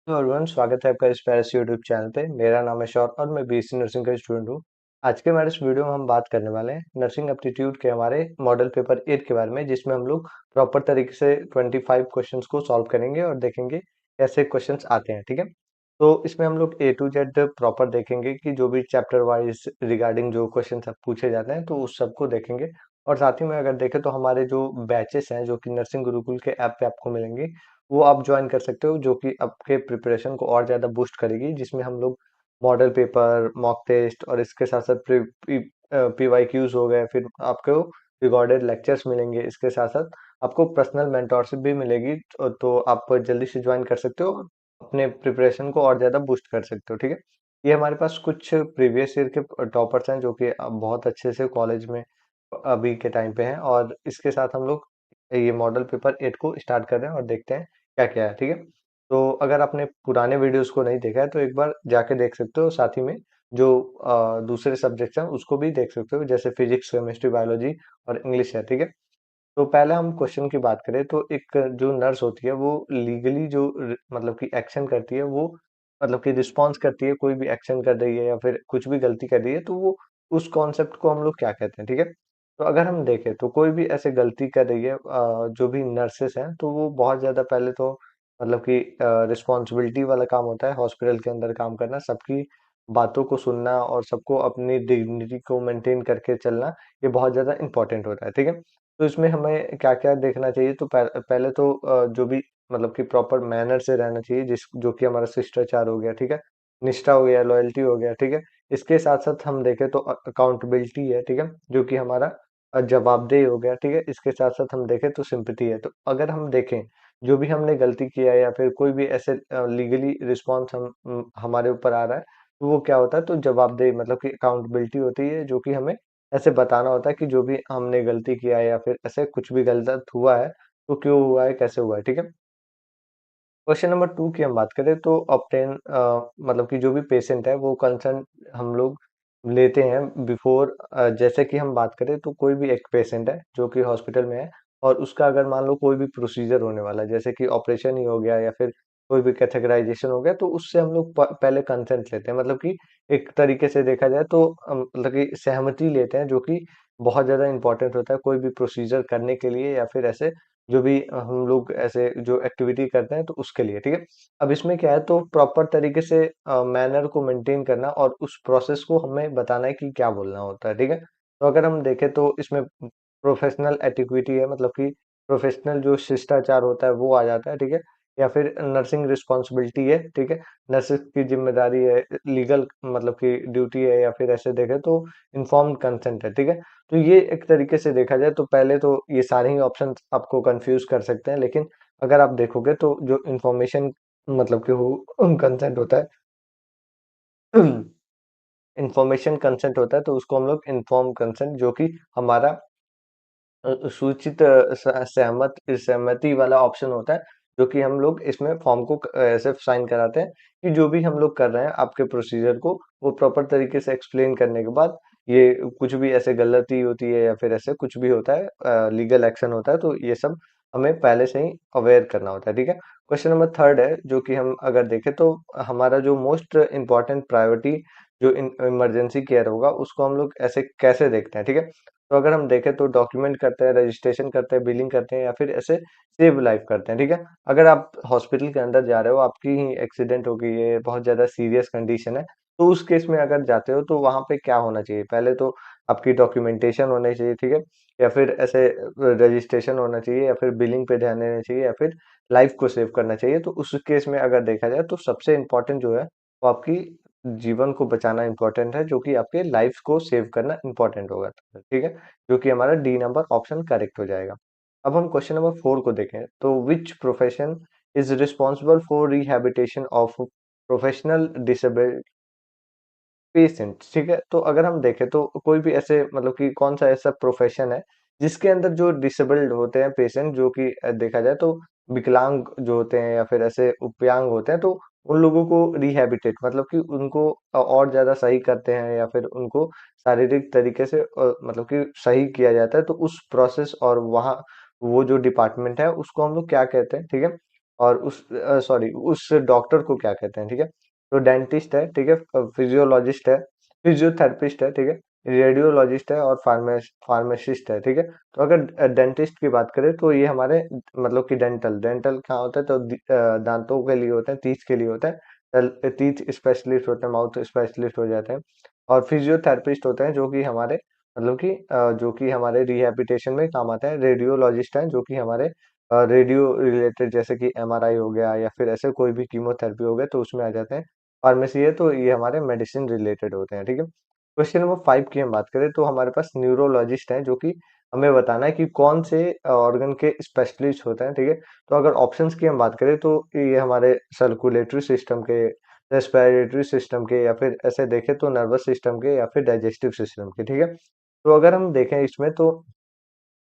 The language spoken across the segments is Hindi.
हेलो एवरीवन, स्वागत है आपका इस पैरस यूट्यूब चैनल पे। मेरा नाम है शौर और मैं बीएससी नर्सिंग का स्टूडेंट हूँ। आज के हमारे इस वीडियो में हम बात करने वाले हैं नर्सिंग एप्टीट्यूड के हमारे मॉडल पेपर 8 के बारे में, जिसमें हम लोग प्रॉपर तरीके से 25 क्वेश्चंस को सॉल्व करेंगे और देखेंगे कैसे क्वेश्चंस आते हैं। ठीक है, तो इसमें हम लोग ए टू जेड प्रॉपर देखेंगे कि जो भी चैप्टर वाइज रिगार्डिंग जो क्वेश्चन पूछे जाते हैं तो उस सबको देखेंगे। और साथ ही में अगर देखें तो हमारे जो बैचेस हैं जो कि नर्सिंग गुरुकुल के ऐप पे आपको मिलेंगे, वो आप ज्वाइन कर सकते हो, जो कि आपके प्रिपरेशन को और ज़्यादा बूस्ट करेगी। जिसमें हम लोग मॉडल पेपर, मॉक टेस्ट और इसके साथ साथ पीवाईक्यूज हो गए, फिर आपको रिकॉर्डेड लेक्चर्स मिलेंगे। इसके साथ साथ आपको पर्सनल मेंटोरशिप भी मिलेगी, तो आप जल्दी से ज्वाइन कर सकते हो, अपने प्रिपरेशन को और ज़्यादा बूस्ट कर सकते हो। ठीक है, ये हमारे पास कुछ प्रीवियस ईयर के टॉपर्स हैं जो कि अब बहुत अच्छे से कॉलेज में अभी के टाइम पे हैं, और इसके साथ हम लोग ये मॉडल पेपर 8 को स्टार्ट कर रहे हैं और देखते हैं क्या क्या है। ठीक है, तो अगर आपने पुराने वीडियोस को नहीं देखा है तो एक बार जाके देख सकते हो। साथ ही में जो दूसरे सब्जेक्ट्स हैं उसको भी देख सकते हो, जैसे फिजिक्स, केमिस्ट्री, बायोलॉजी और इंग्लिश है। ठीक है, तो पहले हम क्वेश्चन की बात करें तो एक जो नर्स होती है वो लीगली जो मतलब कि एक्शन करती है, वो मतलब कि रिस्पॉन्स करती है, कोई भी एक्शन कर रही है या फिर कुछ भी गलती कर रही है तो वो उस कॉन्सेप्ट को हम लोग क्या कहते हैं। ठीक है, तो अगर हम देखें तो कोई भी ऐसे गलती कर रही है, जो भी नर्सेस हैं तो वो बहुत ज्यादा पहले तो मतलब कि रिस्पॉन्सिबिलिटी वाला काम होता है हॉस्पिटल के अंदर काम करना, सबकी बातों को सुनना और सबको अपनी डिग्निटी को मेंटेन करके चलना, ये बहुत ज्यादा इंपॉर्टेंट होता है। ठीक है, तो इसमें हमें क्या-क्या देखना चाहिए, तो पहले तो जो भी मतलब कि प्रॉपर मैनर से रहना चाहिए, जिस जो कि हमारा शिष्टाचार हो गया। ठीक है, निष्ठा हो गया, लॉयल्टी हो गया। ठीक है, इसके साथ साथ हम देखें तो अकाउंटेबिलिटी है। ठीक है, जो कि हमारा जवाबदेही हो गया। ठीक है, इसके साथ साथ हम देखें तो सिंपैथी है। तो अगर हम देखें जो भी हमने गलती किया है या फिर कोई भी ऐसे लीगली रिस्पॉन्स हमारे ऊपर आ रहा है, तो वो क्या होता है, तो जवाबदेही मतलब कि अकाउंटेबिलिटी होती है, जो कि हमें ऐसे बताना होता है कि जो भी हमने गलती किया है या फिर ऐसे कुछ भी गलत हुआ है तो क्यों हुआ है, कैसे हुआ है। ठीक है, क्वेश्चन नंबर 2 की हम बात करें तो ऑब्टेन मतलब कि जो भी पेशेंट है वो कंसर्न हम लोग लेते हैं बिफोर। जैसे कि हम बात करें तो कोई भी एक पेशेंट है जो कि हॉस्पिटल में है, और उसका अगर मान लो कोई भी प्रोसीजर होने वाला है, जैसे कि ऑपरेशन ही हो गया या फिर कोई भी कैथेगराइजेशन हो गया, तो उससे हम लोग पहले कंसेंट लेते हैं। मतलब कि एक तरीके से देखा जाए तो मतलब कि सहमति लेते हैं, जो कि बहुत ज्यादा इंपॉर्टेंट होता है कोई भी प्रोसीजर करने के लिए या फिर ऐसे जो भी हम लोग ऐसे जो एक्टिविटी करते हैं तो उसके लिए। ठीक है, अब इसमें क्या है, तो प्रॉपर तरीके से मैनर को मेंटेन करना और उस प्रोसेस को हमें बताना है कि क्या बोलना होता है। ठीक है, तो अगर हम देखें तो इसमें प्रोफेशनल एटिक्विटी है, मतलब कि प्रोफेशनल जो शिष्टाचार होता है वो आ जाता है। ठीक है, या फिर नर्सिंग रिस्पॉन्सिबिलिटी है। ठीक है, नर्सिंग की जिम्मेदारी है, लीगल मतलब कि ड्यूटी है, या फिर ऐसे देखें तो इन्फॉर्म्ड कंसेंट है। ठीक है, तो ये एक तरीके से देखा जाए तो पहले तो ये सारे ही ऑप्शन आपको कंफ्यूज कर सकते हैं, लेकिन अगर आप देखोगे तो जो इंफॉर्मेशन मतलब कि वो कंसेंट होता है, इंफॉर्मेशन कंसेंट होता है, तो उसको हम लोग इन्फॉर्म कंसेंट, जो कि हमारा सूचित सहमत सहमति वाला ऑप्शन होता है, जो कि हम लोग इसमें फॉर्म को ऐसे साइन कराते हैं कि जो भी हम लोग कर रहे हैं आपके प्रोसीजर को, वो प्रॉपर तरीके से एक्सप्लेन करने के बाद ये कुछ भी ऐसे गलती होती है या फिर ऐसे कुछ भी होता है, लीगल एक्शन होता है, तो ये सब हमें पहले से ही अवेयर करना होता है। ठीक है, क्वेश्चन नंबर 3 है, जो कि हम अगर देखें तो हमारा जो मोस्ट इम्पॉर्टेंट प्रायोरिटी जो इमरजेंसी केयर होगा उसको हम लोग ऐसे कैसे देखते हैं। ठीक है, तो अगर हम देखें तो डॉक्यूमेंट करते हैं, रजिस्ट्रेशन करते हैं, बिलिंग करते हैं, या फिर ऐसे सेव लाइफ करते हैं। ठीक है, अगर आप हॉस्पिटल के अंदर जा रहे हो, आपकी ही एक्सीडेंट हो गई है, बहुत ज्यादा सीरियस कंडीशन है, तो उस केस में अगर जाते हो तो वहां पे क्या होना चाहिए, पहले तो आपकी डॉक्यूमेंटेशन होनी चाहिए। ठीक है, या फिर ऐसे रजिस्ट्रेशन होना चाहिए, या फिर बिलिंग पे ध्यान देना चाहिए, या फिर लाइफ को सेव करना चाहिए। तो उस केस में अगर देखा जाए तो सबसे इम्पोर्टेंट जो है वो आपकी जीवन को बचाना इंपॉर्टेंट है, जो कि आपके लाइफ को सेव करना इंपॉर्टेंट होगा। ठीक है, जो कि हमारा डी नंबर ऑप्शन करेक्ट हो जाएगा। अब हम क्वेश्चन नंबर 4 को देखें तो which profession is responsible for rehabilitation of professional disabled patient. ठीक है, तो अगर हम देखें तो कोई भी ऐसे मतलब कि कौन सा ऐसा प्रोफेशन है जिसके अंदर जो डिसेबल्ड होते हैं पेशेंट, जो कि देखा जाए तो विकलांग जो होते हैं या फिर ऐसे उपयांग होते हैं, तो उन लोगों को रिहैबिटेट मतलब कि उनको और ज्यादा सही करते हैं या फिर उनको शारीरिक तरीके से मतलब कि सही किया जाता है। तो उस प्रोसेस और वहाँ वो जो डिपार्टमेंट है उसको हम लोग क्या कहते हैं। ठीक है, और उस सॉरी उस डॉक्टर को क्या कहते हैं, ठीक है। तो डेंटिस्ट है, ठीक है, फिजियोलॉजिस्ट है, फिजियोथेरेपिस्ट है, ठीक है, रेडियोलॉजिस्ट है और फार्मासिस्ट है, ठीक है। तो अगर डेंटिस्ट की बात करें तो ये हमारे मतलब कि डेंटल डेंटल क्या होता है, तो दांतों के लिए होता है, टीथ के लिए होता है। टीथ स्पेशलिस्ट होते हैं, माउथ स्पेशलिस्ट हो जाते हैं। और फिजियोथेरेपिस्ट होते हैं जो कि हमारे मतलब कि जो कि हमारे रिहैबिलिटेशन में काम आता है। रेडियोलॉजिस्ट हैं जो कि हमारे रेडियो रिलेटेड, जैसे कि एमआरआई हो गया या फिर ऐसे कोई भी कीमोथेरेपी हो गया तो उसमें आ जाते हैं। फार्मेसी है तो ये हमारे मेडिसिन रिलेटेड होते हैं, ठीक है। क्वेश्चन नंबर 5 की हम बात करें तो हमारे पास न्यूरोलॉजिस्ट हैं जो कि हमें बताना है कि कौन से ऑर्गन के स्पेशलिस्ट होते हैं, ठीक है। तो अगर ऑप्शंस की हम बात करें तो ये हमारे सर्कुलेटरी सिस्टम के, रेस्पिरेटरी सिस्टम के, या फिर ऐसे देखें तो नर्वस सिस्टम के, या फिर डाइजेस्टिव सिस्टम के, ठीक है। तो अगर हम देखें इसमें तो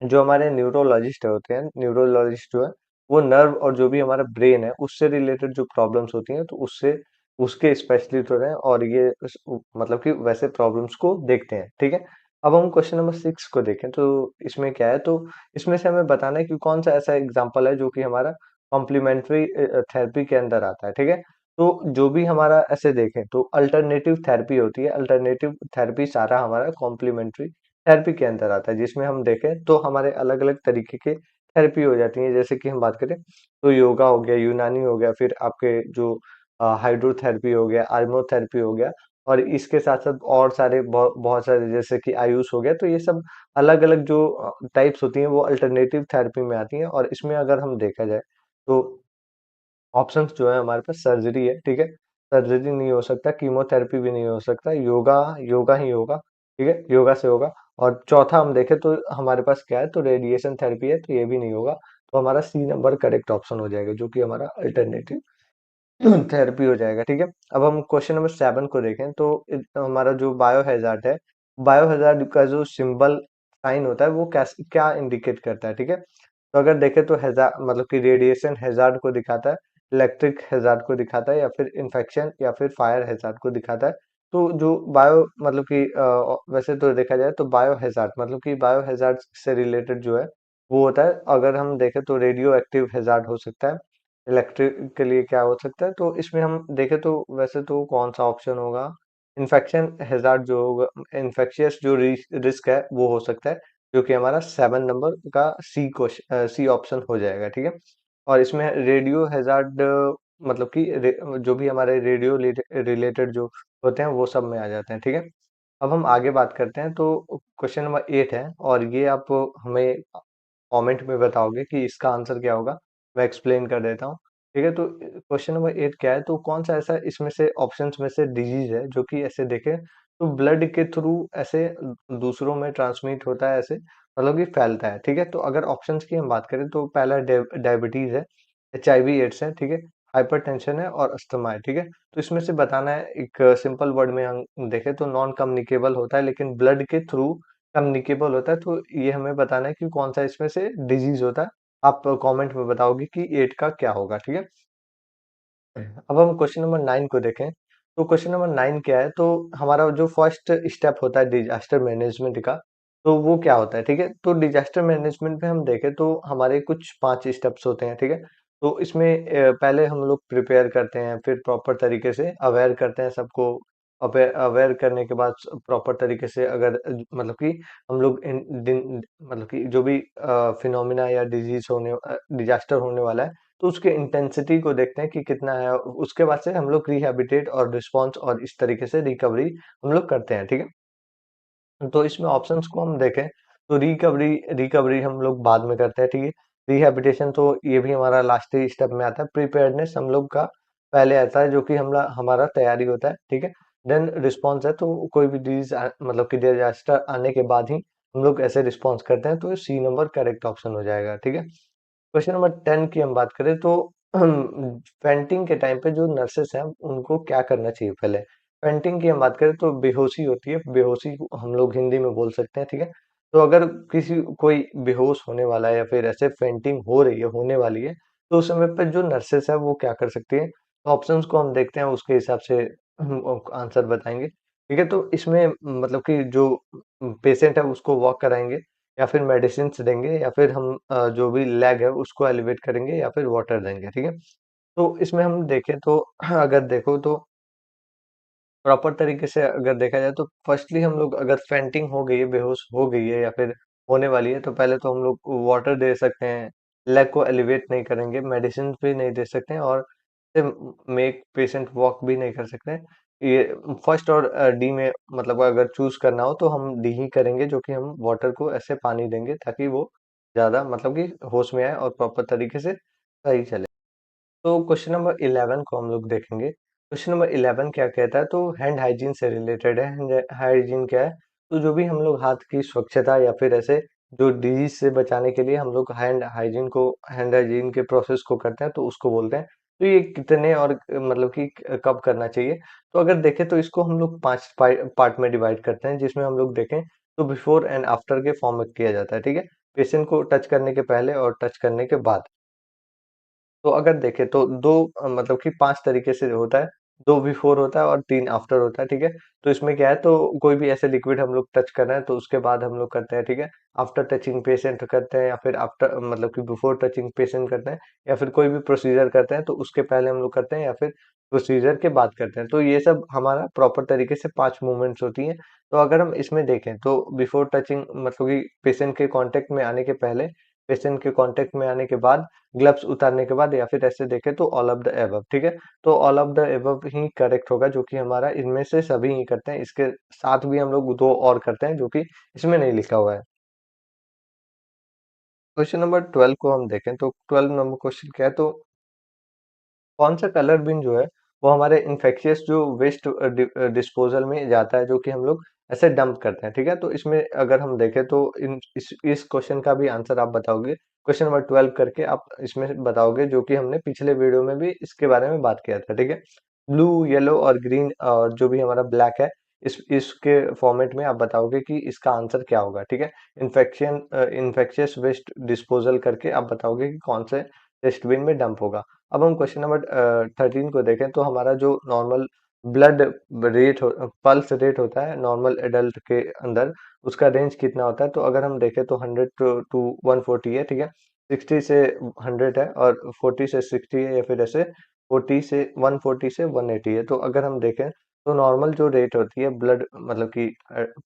जो हमारे न्यूरोलॉजिस्ट होते हैं, न्यूरोलॉजिस्ट जो है वो नर्व और जो भी हमारा ब्रेन है उससे रिलेटेड जो प्रॉब्लम्स होती हैं तो उससे उसके स्पेशलिस्ट होते हैं और ये मतलब कि वैसे प्रॉब्लम्स को देखते हैं, ठीक है। अब हम क्वेश्चन नंबर 6 को देखें तो इसमें क्या है, तो इसमें से हमें बताना है कि कौन सा ऐसा एग्जाम्पल है जो कि हमारा कॉम्प्लीमेंट्री थेरेपी के अंदर आता है, ठीक है। तो जो भी हमारा ऐसे देखें तो अल्टरनेटिव थेरेपी होती है, अल्टरनेटिव थेरेपी सारा हमारा कॉम्प्लीमेंट्री थेरेपी के अंदर आता है, जिसमें हम देखें तो हमारे अलग अलग तरीके के थेरेपी हो जाती है। जैसे कि हम बात करें तो योगा हो गया, यूनानी हो गया, फिर आपके जो हाइड्रोथेरेपी हो गया, आर्मोथेरेपी हो गया, और इसके साथ साथ और सारे बहुत सारे जैसे कि आयुष हो गया। तो ये सब अलग अलग जो टाइप्स होती हैं वो अल्टरनेटिव थेरेपी में आती हैं। और इसमें अगर हम देखा जाए तो ऑप्शंस जो है हमारे पास सर्जरी है, ठीक है। सर्जरी नहीं हो सकता, कीमोथेरेपी भी नहीं हो सकता, योगा योगा ही होगा, ठीक है, योगा से होगा। और चौथा हम देखें तो हमारे पास क्या है, तो रेडिएशन थेरेपी है, तो ये भी नहीं होगा। तो हमारा सी नंबर करेक्ट ऑप्शन हो जाएगा जो कि हमारा अल्टरनेटिव थेरेपी हो जाएगा, ठीक है। अब हम क्वेश्चन नंबर 7 को देखें तो हमारा जो बायो हैजार्ड है, बायो हैजार्ड का जो सिंबल साइन होता है वो क्या इंडिकेट करता है, ठीक है। तो अगर देखें तो हैजार्ड मतलब कि रेडिएशन हैजार्ड को दिखाता है, इलेक्ट्रिक हैजार्ड को दिखाता है, या फिर इन्फेक्शन या फिर फायर हैजार्ड को दिखाता है। तो जो बायो मतलब कि वैसे तो देखा जाए तो बायो हैजार्ड मतलब कि बायो हैजार्ड से रिलेटेड जो है वो होता है। अगर हम देखें तो रेडियो एक्टिव हैजार्ड हो सकता है, इलेक्ट्रिक के लिए क्या हो सकता है। तो इसमें हम देखें तो वैसे तो कौन सा ऑप्शन होगा, इन्फेक्शन हैजार्ड जो होगा, इन्फेक्शियस जो रिस्क है वो हो सकता है, जो कि हमारा 7 नंबर का सी ऑप्शन हो जाएगा, ठीक है। और इसमें रेडियो हैजार्ड मतलब कि जो भी हमारे रेडियो रिलेटेड जो होते हैं वो सब में आ जाते हैं, ठीक है। अब हम आगे बात करते हैं तो क्वेश्चन नंबर 8 है, और ये आप हमें कमेंट में बताओगे कि इसका आंसर क्या होगा। मैं एक्सप्लेन कर देता हूँ, ठीक है। तो क्वेश्चन नंबर 8 क्या है, तो कौन सा ऐसा इसमें से ऑप्शंस में से डिजीज है जो कि ऐसे देखें तो ब्लड के थ्रू ऐसे दूसरों में ट्रांसमिट होता है, ऐसे मतलब कि फैलता है, ठीक है। तो अगर ऑप्शंस की हम बात करें तो पहला डायबिटीज है, HIV एड्स है, ठीक है, हाइपरटेंशन है और अस्थमा है, ठीक है। तो इसमें से बताना है एक सिंपल वर्ड में हम देखें तो नॉन कम्युनिकेबल होता है लेकिन ब्लड के थ्रू कम्युनिकेबल होता है। तो ये हमें बताना है कि कौन सा इसमें से डिजीज होता है। आप कमेंट में बताओगे कि 8 का क्या होगा, ठीक है। अब हम क्वेश्चन नंबर 9 को देखें तो क्वेश्चन नंबर 9 क्या है, तो हमारा जो फर्स्ट स्टेप होता है डिजास्टर मैनेजमेंट का, तो वो क्या होता है, ठीक है। तो डिजास्टर मैनेजमेंट में हम देखें तो हमारे कुछ 5 स्टेप्स होते हैं, ठीक है। तो इसमें पहले हम लोग प्रिपेयर करते हैं, फिर प्रॉपर तरीके से अवेयर करते हैं सबको। अवेयर अवेयर करने के बाद प्रॉपर तरीके से अगर मतलब कि हम लोग इन दिन मतलब कि जो भी फिनोमिना या डिजास्टर होने वाला है तो उसके इंटेंसिटी को देखते हैं कि कितना है। उसके बाद से हम लोग रिहैबिलिटेट और रिस्पॉन्स और इस तरीके से रिकवरी हम लोग करते हैं, ठीक है। तो इसमें ऑप्शंस को हम देखें तो रिकवरी रिकवरी हम लोग बाद में करते हैं, ठीक है। रिहैबिलिटेशन तो ये भी हमारा लास्ट ही स्टेप में आता है। प्रिपेयर्डनेस हम लोग का पहले आता है जो कि हम हमारा तैयारी होता है, ठीक है। देन रिस्पॉन्स है, तो कोई भी डिजीज मतलब कि डिजास्टर आने के बाद ही हम लोग ऐसे रिस्पॉन्स करते हैं। तो सी नंबर करेक्ट ऑप्शन हो जाएगा, ठीक है। क्वेश्चन नंबर 10 की हम बात करें तो फेंटिंग के टाइम पे जो नर्सेस हैं उनको क्या करना चाहिए पहले। फेंटिंग की हम बात करें तो बेहोशी होती है, बेहोशी को हम लोग हिंदी में बोल सकते हैं, ठीक है। तो अगर किसी कोई बेहोश होने वाला है या फिर ऐसे फेंटिंग हो रही है, होने वाली है, तो उस समय पर जो नर्सेस है वो क्या कर सकती है। तो ऑप्शंस को हम देखते हैं, उसके हिसाब से हम आंसर बताएंगे, ठीक है। तो इसमें मतलब कि जो पेशेंट है उसको वॉक कराएंगे, या फिर मेडिसिन्स देंगे या फिर हम जो भी लैग है उसको एलिवेट करेंगे या फिर वाटर देंगे, ठीक है? तो इसमें हम देखें तो अगर देखो तो प्रॉपर तरीके से अगर देखा जाए तो फर्स्टली हम लोग अगर फेंटिंग हो गई है, बेहोश हो गई है या फिर होने वाली है, तो पहले तो हम लोग वाटर दे सकते हैं, लेग को एलिवेट नहीं करेंगे, मेडिसिन भी नहीं दे सकते हैं और मेक पेशेंट वॉक भी नहीं कर सकते हैं। ये फर्स्ट और डी में मतलब अगर चूज करना हो तो हम डी ही करेंगे, जो कि हम वाटर को ऐसे पानी देंगे ताकि वो ज्यादा मतलब कि होश में आए और प्रॉपर तरीके से सही चले। तो क्वेश्चन नंबर 11 को हम लोग देखेंगे। क्वेश्चन नंबर 11 क्या कहता है, तो हैंड हाइजीन से रिलेटेड है। हैंड हाइजीन क्या है, तो जो भी हम लोग हाथ की स्वच्छता या फिर ऐसे जो डिजीज से बचाने के लिए हम लोग हैंड हाइजीन के प्रोसेस को करते हैं तो उसको बोलते हैं। तो ये कितने और मतलब कि कब करना चाहिए, तो अगर देखें तो इसको हम लोग 5 पार्ट में डिवाइड करते हैं, जिसमें हम लोग देखें तो बिफोर एंड आफ्टर के फॉर्म में किया जाता है, ठीक है? पेशेंट को टच करने के पहले और टच करने के बाद। तो अगर देखें तो दो मतलब कि 5 तरीके से होता है, 2 बिफोर होता है और 3 आफ्टर होता है, ठीक है? तो इसमें क्या है, तो कोई भी ऐसे लिक्विड हम लोग टच कर रहे हैं तो उसके बाद हम लोग करते हैं, ठीक है? आफ्टर टचिंग पेशेंट करते हैं या फिर आफ्टर मतलब कि बिफोर टचिंग पेशेंट करते हैं या फिर कोई भी प्रोसीजर करते हैं तो उसके पहले हम लोग करते हैं या फिर प्रोसीजर के बाद करते हैं। तो ये सब हमारा प्रॉपर तरीके से 5 मूवमेंट्स होती हैं। तो अगर हम इसमें देखें तो बिफोर टचिंग मतलब कि पेशेंट के कॉन्टैक्ट में आने के पहले, पेशेंट के कॉन्टैक्ट में आने के बाद, ग्लव्स उतारने के बाद या फिर ऐसे देखें तो ऑल ऑफ द एबव, ठीक है? तो all of the above he correct होगा, जो कि हमारा इनमें से सभी ही करते हैं। इसके साथ भी हम लोग दो और करते हैं जो कि इसमें नहीं लिखा हुआ है। क्वेश्चन नंबर 12 को हम देखें तो 12 नंबर क्वेश्चन क्या है, तो कौन सा कलर बिन जो है वो हमारे इन्फेक्शियस जो वेस्ट डिस्पोजल में जाता है, जो कि हम लोग ऐसे डंप करते हैं, ठीक है? तो इसमें अगर हम देखें तो इस क्वेश्चन का भी आंसर आप बताओगे क्वेश्चन नंबर 12 करके, आप इसमें बताओगे, जो कि हमने पिछले वीडियो में भी इसके बारे में बात किया था, ठीक है? ब्लू, येलो और ग्रीन और जो भी हमारा ब्लैक है, इस इसके फॉर्मेट में आप बताओगे कि इसका आंसर क्या होगा, ठीक है? इन्फेक्शियस वेस्ट डिस्पोजल करके आप बताओगे कि कौन से डस्टबिन में डंप होगा। अब हम क्वेश्चन नंबर 13 को देखें तो हमारा जो नॉर्मल ब्लड पल्स रेट होता है नॉर्मल एडल्ट के अंदर, उसका रेंज कितना होता है, तो अगर हम देखें तो 100 टू 140 है, ठीक है? 60 से 100 है और 40 से 60 है या फिर ऐसे 140 से 180 है। तो अगर हम देखें तो नॉर्मल जो रेट होती है ब्लड मतलब कि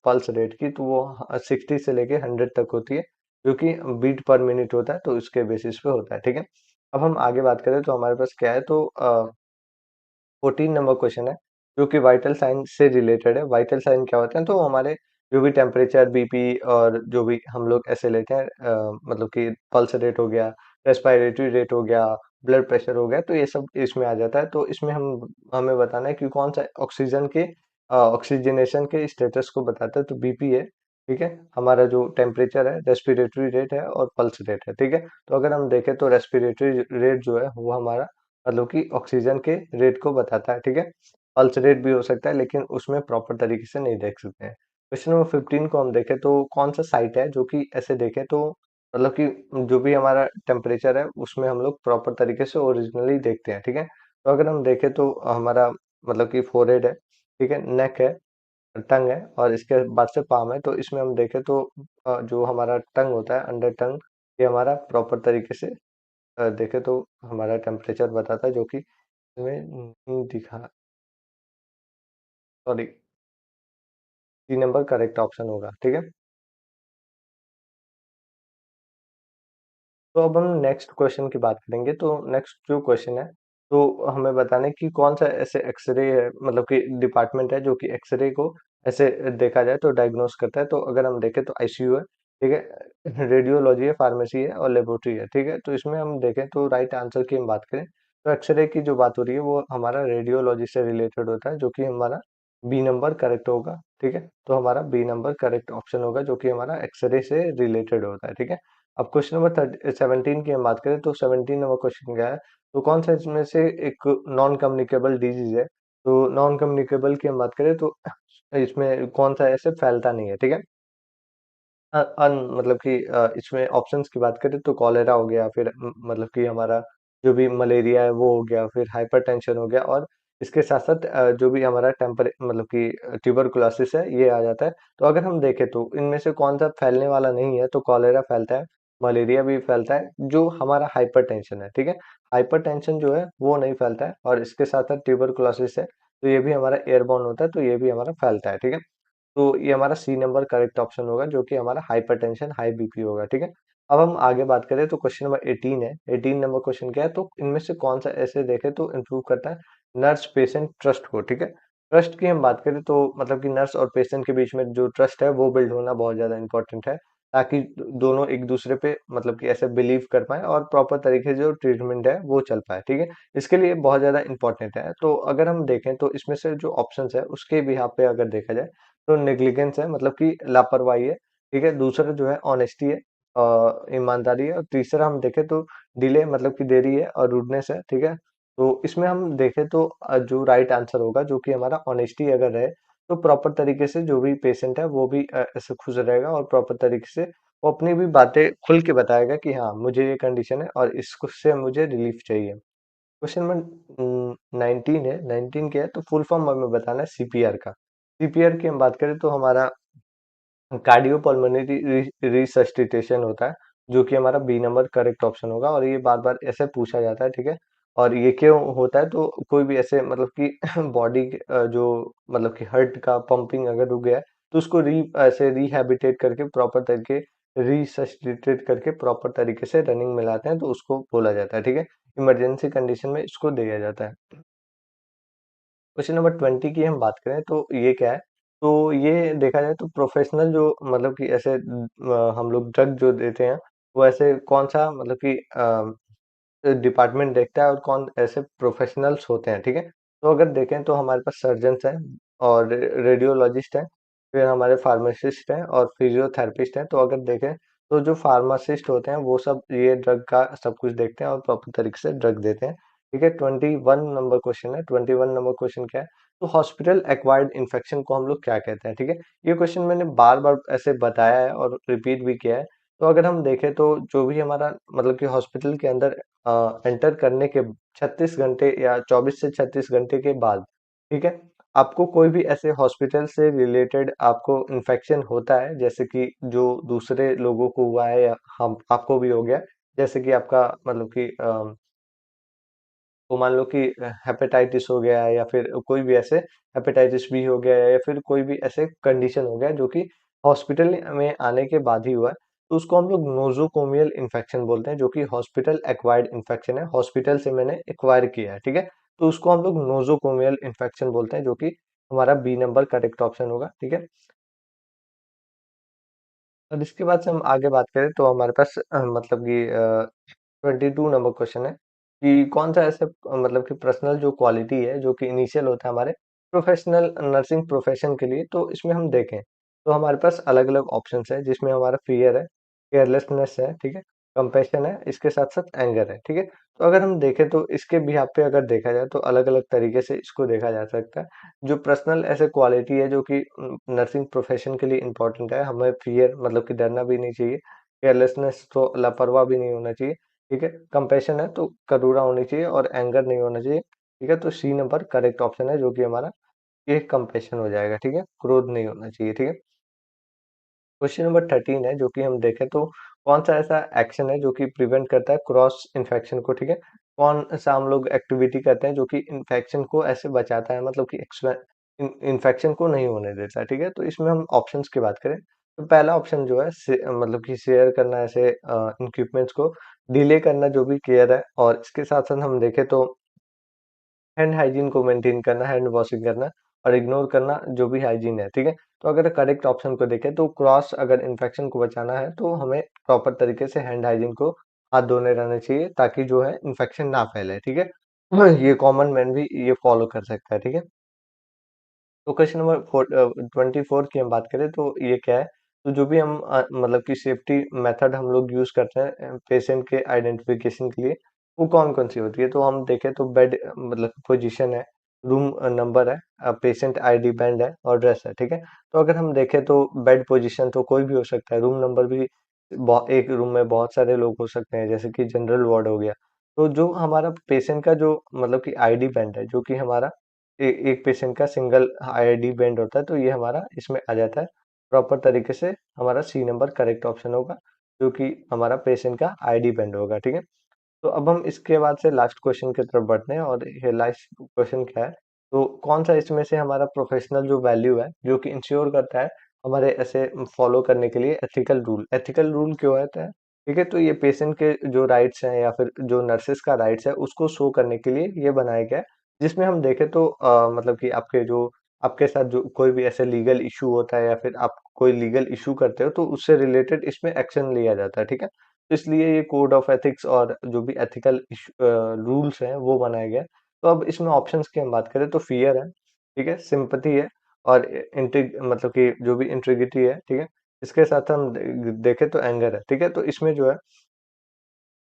पल्स रेट की, तो वो 60 से लेके 100 तक होती है, जो कि बीट पर मिनट होता है, तो इसके बेसिस पे होता है, ठीक है? अब हम आगे बात करें तो हमारे पास क्या है, तो 14 नंबर क्वेश्चन है, जो कि वाइटल साइन से रिलेटेड है। वाइटल साइन क्या होते हैं, तो हमारे जो भी टेम्परेचर, बीपी और जो भी हम लोग ऐसे लेते हैं मतलब कि पल्स रेट हो गया, रेस्पिरेटरी रेट हो गया, ब्लड प्रेशर हो गया, तो ये सब इसमें आ जाता है। तो इसमें हम हमें बताना है कि कौन सा ऑक्सीजन के ऑक्सीजनेशन के स्टेटस को बताता है, तो बीपी है, ठीक है? हमारा जो टेम्परेचर है, रेस्पिरेटरी रेट है और पल्स रेट है, ठीक है? तो अगर हम देखें तो रेस्पिरेटरी रेट जो है वो हमारा मतलब कि ऑक्सीजन के रेट को बताता है, ठीक है? पल्स रेट भी हो सकता है लेकिन उसमें प्रॉपर तरीके से नहीं देख सकते हैं। क्वेश्चन नंबर 15 को हम देखें तो कौन सा साइट है, जो कि ऐसे देखें तो मतलब कि जो भी हमारा टेम्परेचर है उसमें हम लोग प्रॉपर तरीके से ओरिजिनली देखते हैं, ठीक है? तो अगर हम देखें तो हमारा मतलब कि फोरहेड है, ठीक है? नेक है, टंग है और इसके बाद से पाम है। तो इसमें हम देखें तो जो हमारा टंग होता है, अंडर टंग, ये हमारा प्रॉपर तरीके से देखें तो हमारा टेम्परेचर बताता है, जो कि इसमें नहीं दिखा, सॉरी, 3 नंबर करेक्ट ऑप्शन होगा, ठीक है? तो अब हम नेक्स्ट क्वेश्चन की बात करेंगे। तो नेक्स्ट जो क्वेश्चन है, तो हमें बताना है कि कौन सा ऐसे एक्सरे है मतलब कि डिपार्टमेंट है जो कि एक्सरे को ऐसे देखा जाए तो डायग्नोस करता है। तो अगर हम देखें तो आईसीयू है, ठीक है? रेडियोलॉजी है, फार्मेसी है और लेबोरेटरी है, ठीक है? तो इसमें हम देखें तो राइट आंसर की हम बात करें तो एक्सरे की जो बात हो रही है वो हमारा रेडियोलॉजी से रिलेटेड होता है, जो कि हमारा बी नंबर करेक्ट होगा, ठीक है? तो हमारा बी नंबर करेक्ट ऑप्शन होगा, जो कि हमारा एक्सरे से रिलेटेड होता है, ठीक है? अब क्वेश्चन नंबर 17 की हम बात करें तो 17 नंबर क्वेश्चन क्या है, तो कौन सा इसमें से एक नॉन कम्युनिकेबल डिजीज है। तो नॉन कम्युनिकेबल की हम बात करें तो इसमें कौन सा ऐसे फैलता नहीं है, ठीक है? मतलब कि इसमें ऑप्शंस की बात करें तो कॉलेरा हो गया, फिर मतलब कि हमारा जो भी मलेरिया है वो हो गया, फिर हाइपरटेंशन हो गया और इसके साथ-साथ जो भी हमारा मतलब कि ट्यूबरकुलोसिस है ये आ जाता है। तो अगर हम देखें तो इनमें से कौन-सा फैलने वाला नहीं है, तो कॉलेरा फैलता है, मलेरिया भी फैलता है, जो हमारा हाइपरटेंशन है, ठीक है? हाइपरटेंशन जो है वो नहीं फैलता है और इसके साथ-साथ ट्यूबरकुलोसिस है, तो ये भी हमारा एयरबॉर्न होता है, तो ये भी हमारा फैलता है, ठीक है? तो ये हमारा सी नंबर करेक्ट ऑप्शन होगा जो कि हमारा हाइपरटेंशन हाई बीपी होगा, ठीक है। अब हम आगे बात करें तो क्वेश्चन नंबर 18 है। 18 नंबर क्वेश्चन क्या है, तो इनमें से कौन सा ऐसे देखें तो इंप्रूव करता है नर्स पेशेंट ट्रस्ट को, ठीक है। ट्रस्ट की हम बात करें तो मतलब कि नर्स और पेशेंट के बीच में जो ट्रस्ट है वो बिल्ड होना बहुत ज्यादा इंपॉर्टेंट है, ताकि दोनों एक दूसरे पे मतलब कि ऐसे बिलीव कर पाए और प्रॉपर तरीके से जो ट्रीटमेंट है वो चल पाए, ठीक है। इसके लिए बहुत ज्यादा इंपॉर्टेंट है। तो अगर हम देखें तो इसमें से जो ऑप्शंस है उसके भी यहाँ पे अगर देखा जाए तो नेग्लिजेंस है, मतलब कि लापरवाही है, ठीक है। दूसरा जो है ऑनेस्टी है, ईमानदारी है, और तीसरा हम देखें तो डिले मतलब कि देरी है, और रूडनेस है, ठीक है। तो इसमें हम देखें तो जो राइट आंसर होगा जो कि हमारा ऑनेस्टी अगर है, तो प्रॉपर तरीके से जो भी पेशेंट है वो भी ऐसे खुश रहेगा और प्रॉपर तरीके से वो अपनी भी बातें खुल के बताएगा कि हाँ मुझे ये कंडीशन है और इसको से मुझे रिलीफ चाहिए। क्वेश्चन नंबर 19 है। 19 क्या है, तो फुल फॉर्म हमें बताना है सीपीआर का। सीपीआर की हम बात करें तो हमारा कार्डियोपल्मोनरी रिसस्टिटेशन होता है, जो कि हमारा बी नंबर करेक्ट ऑप्शन होगा, और ये बार बार ऐसे पूछा जाता है, ठीक है। और ये क्यों होता है, तो कोई भी ऐसे मतलब कि बॉडी जो मतलब कि हार्ट का पंपिंग अगर रुक गया है, तो उसको ऐसे रिहैबिटेट करके प्रॉपर तरीके रिसस्टिटेट करके प्रॉपर तरीके से रनिंग में लाते हैं, तो उसको बोला जाता है, ठीक है। इमरजेंसी कंडीशन में इसको दिया जाता है। क्वेश्चन नंबर 20 की हम बात करें तो ये क्या है, तो ये देखा जाए तो प्रोफेशनल जो मतलब कि ऐसे हम लोग ड्रग जो देते हैं वो ऐसे कौन सा मतलब कि डिपार्टमेंट देखता है और कौन ऐसे प्रोफेशनल्स होते हैं, ठीक है। तो अगर देखें तो हमारे पास सर्जन्स हैं और रेडियोलॉजिस्ट हैं, फिर हमारे फार्मासिस्ट हैं और फिजियोथेरेपिस्ट हैं। तो अगर देखें तो जो फार्मासिस्ट होते हैं वो सब ये ड्रग का सब कुछ देखते हैं और प्रॉपर तरीके से ड्रग देते हैं, ठीक है। 21 नंबर क्वेश्चन है। 21 नंबर क्वेश्चन क्या है, तो हॉस्पिटल एक्वायर्ड इन्फेक्शन को हम लोग क्या कहते हैं, ठीक है। ये क्वेश्चन मैंने बार बार ऐसे बताया है और रिपीट भी किया है। तो अगर हम देखें तो जो भी हमारा मतलब कि हॉस्पिटल के अंदर एंटर करने के 36 घंटे या 24 से 36 घंटे के बाद, ठीक है, आपको कोई भी ऐसे हॉस्पिटल से रिलेटेड आपको इन्फेक्शन होता है, जैसे कि जो दूसरे लोगों को हुआ है या हम आपको भी हो गया, जैसे कि आपका मतलब कि तो मान लो कि हेपेटाइटिस हो गया है, या फिर कोई भी ऐसे हेपेटाइटिस बी हो गया है, या फिर कोई भी ऐसे कंडीशन हो गया जो कि हॉस्पिटल में आने के बाद ही हुआ है, तो उसको हम लोग नोजोकोमियल इन्फेक्शन बोलते हैं, जो कि हॉस्पिटल एक्वायर्ड इन्फेक्शन है, हॉस्पिटल से मैंने एक्वायर किया है, ठीक है। तो उसको हम लोग नोजोकोमियल इन्फेक्शन बोलते हैं, जो कि हमारा बी नंबर करेक्ट ऑप्शन होगा, ठीक है। अब इसके बाद से हम आगे बात करें तो हमारे पास मतलब कि 22 नंबर क्वेश्चन है कि कौन सा ऐसे मतलब कि पर्सनल जो क्वालिटी है जो कि इनिशियल होता है हमारे प्रोफेशनल नर्सिंग प्रोफेशन के लिए, तो इसमें हम देखें तो हमारे पास अलग अलग ऑप्शंस है, जिसमें हमारा फियर है, केयरलेसनेस है, ठीक है, कंपैशन है, इसके साथ साथ एंगर है, ठीक है। तो अगर हम देखें तो इसके भी यहाँ पे अगर देखा जाए तो अलग अलग तरीके से इसको देखा जा सकता है। जो पर्सनल ऐसे क्वालिटी है जो कि नर्सिंग प्रोफेशन के लिए इंपॉर्टेंट है, हमें फियर मतलब कि डरना भी नहीं चाहिए, केयरलेसनेस तो लापरवाह भी नहीं होना चाहिए, ठीक है, कंपैशन है तो करुणा होनी चाहिए, और एंगर नहीं होना चाहिए, ठीक है। तो सी नंबर करेक्ट ऑप्शन है जो कि हमारा ये कंपैशन हो जाएगा, ठीक है, क्रोध नहीं होना चाहिए, ठीक है। क्वेश्चन नंबर 13 है, जो कि हम देखें तो कौन सा ऐसा एक्शन है जो कि प्रिवेंट करता है क्रॉस इन्फेक्शन को, ठीक है। कौन सा हम लोग एक्टिविटी करते हैं जो कि इन्फेक्शन को ऐसे बचाता है, मतलब कि इन्फेक्शन को नहीं होने देता है, ठीक है। तो इसमें हम ऑप्शंस की बात करें तो पहला ऑप्शन जो है मतलब कि शेयर करना ऐसे इक्विपमेंट्स को, डिले करना जो भी केयर है, और इसके साथ साथ हम देखें तो हैंड हाइजीन को मेंटेन करना, हैंड वॉशिंग करना, और इग्नोर करना जो भी हाइजीन है, ठीक है। तो अगर करेक्ट ऑप्शन को देखें तो क्रॉस अगर इन्फेक्शन को बचाना है तो हमें प्रॉपर तरीके से हैंड हाइजीन को हाथ धोने रहने चाहिए, ताकि जो है इन्फेक्शन ना फैले, ठीक है। ये कॉमन मैन भी ये फॉलो कर सकता है, ठीक है। तो क्वेश्चन नंबर 24 की हम बात करें तो ये क्या है, तो जो भी हम मतलब कि सेफ्टी मेथड हम लोग यूज करते हैं पेशेंट के आइडेंटिफिकेशन के लिए, वो कौन कौन सी होती है, तो हम देखें तो बेड मतलब पोजीशन है, रूम नंबर है, पेशेंट आईडी बैंड है, और ड्रेस है, ठीक है। तो अगर हम देखें तो बेड पोजीशन तो कोई भी हो सकता है, रूम नंबर भी एक रूम में बहुत सारे लोग हो सकते हैं, जैसे कि जनरल वार्ड हो गया। तो जो हमारा पेशेंट का जो मतलब कि आईडी बैंड है, जो कि हमारा एक पेशेंट का सिंगल आईडी बैंड होता है, तो ये हमारा इसमें आ जाता है प्रॉपर तरीके से। हमारा सी नंबर करेक्ट ऑप्शन होगा, जो कि हमारा पेशेंट का आईडी बैंड होगा। ठीक है, तो अब हम इसके बाद से लास्ट क्वेश्चन की तरफ बढ़ते हैं, और ये लास्ट क्वेश्चन क्या है, तो कौन सा इसमें से हमारा प्रोफेशनल जो वैल्यू है जो कि इंश्योर करता है हमारे ऐसे फॉलो करने के लिए एथिकल रूल क्यों होता है। ठीक है, तो ये पेशेंट के जो राइट्स हैं या फिर जो नर्सेस का राइट्स है उसको शो करने के लिए ये बनाया गया है। जिसमें हम देखें तो मतलब कि आपके साथ जो कोई भी ऐसे लीगल इशू होता है या फिर आप कोई लीगल इशू करते हो, तो उससे रिलेटेड इसमें एक्शन लिया जाता है। ठीक है, तो इसलिए ये कोड ऑफ एथिक्स और जो भी एथिकल रूल्स हैं वो बनाए गए हैं। तो अब इसमें ऑप्शंस की हम बात करें तो फियर है, ठीक है, सिंपैथी है, और इंटेग मतलब कि जो भी इंटीग्रिटी है। ठीक है, इसके साथ हम देखें तो एंगर है। ठीक है, तो इसमें जो है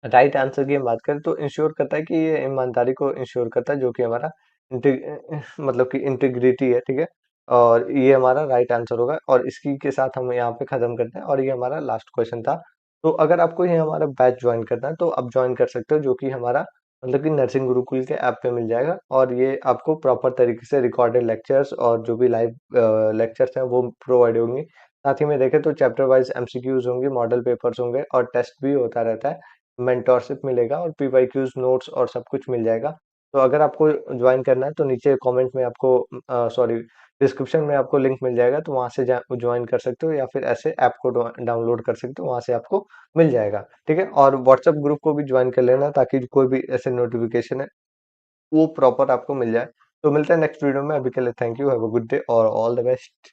राइट आंसर की हम बात करें तो इंश्योर करता है कि ये ईमानदारी को इंश्योर करता है, जो कि हमारा मतलब कि इंटीग्रिटी है। ठीक है, और ये हमारा राइट आंसर होगा, और इसी के साथ हम यहाँ पे खत्म करते हैं, और ये हमारा लास्ट क्वेश्चन था। तो अगर आपको ये हमारा बैच ज्वाइन करना है तो आप ज्वाइन कर सकते हो, जो कि हमारा मतलब कि नर्सिंग गुरुकुल के ऐप पे मिल जाएगा, और ये आपको प्रॉपर तरीके से रिकॉर्डेड लेक्चर्स और जो भी लाइव लेक्चर्स हैं वो प्रोवाइड होंगे। साथ ही में देखें तो चैप्टर वाइज एमसीक्यूज होंगे, मॉडल पेपर्स होंगे, और टेस्ट भी होता रहता है, मेंटोरशिप मिलेगा, और पीवाईक्यूज नोट्स और सब कुछ मिल जाएगा। तो अगर आपको ज्वाइन करना है तो नीचे कमेंट में आपको सॉरी डिस्क्रिप्शन में आपको लिंक मिल जाएगा, तो वहां से ज्वाइन कर सकते हो, या फिर ऐसे ऐप को डाउनलोड कर सकते हो, वहां से आपको मिल जाएगा। ठीक है, और व्हाट्सएप ग्रुप को भी ज्वाइन कर लेना, ताकि कोई भी ऐसे नोटिफिकेशन है वो प्रॉपर आपको मिल जाए। तो मिलते हैं नेक्स्ट वीडियो में, अभी के लिए thank you, have a good day और ऑल द बेस्ट।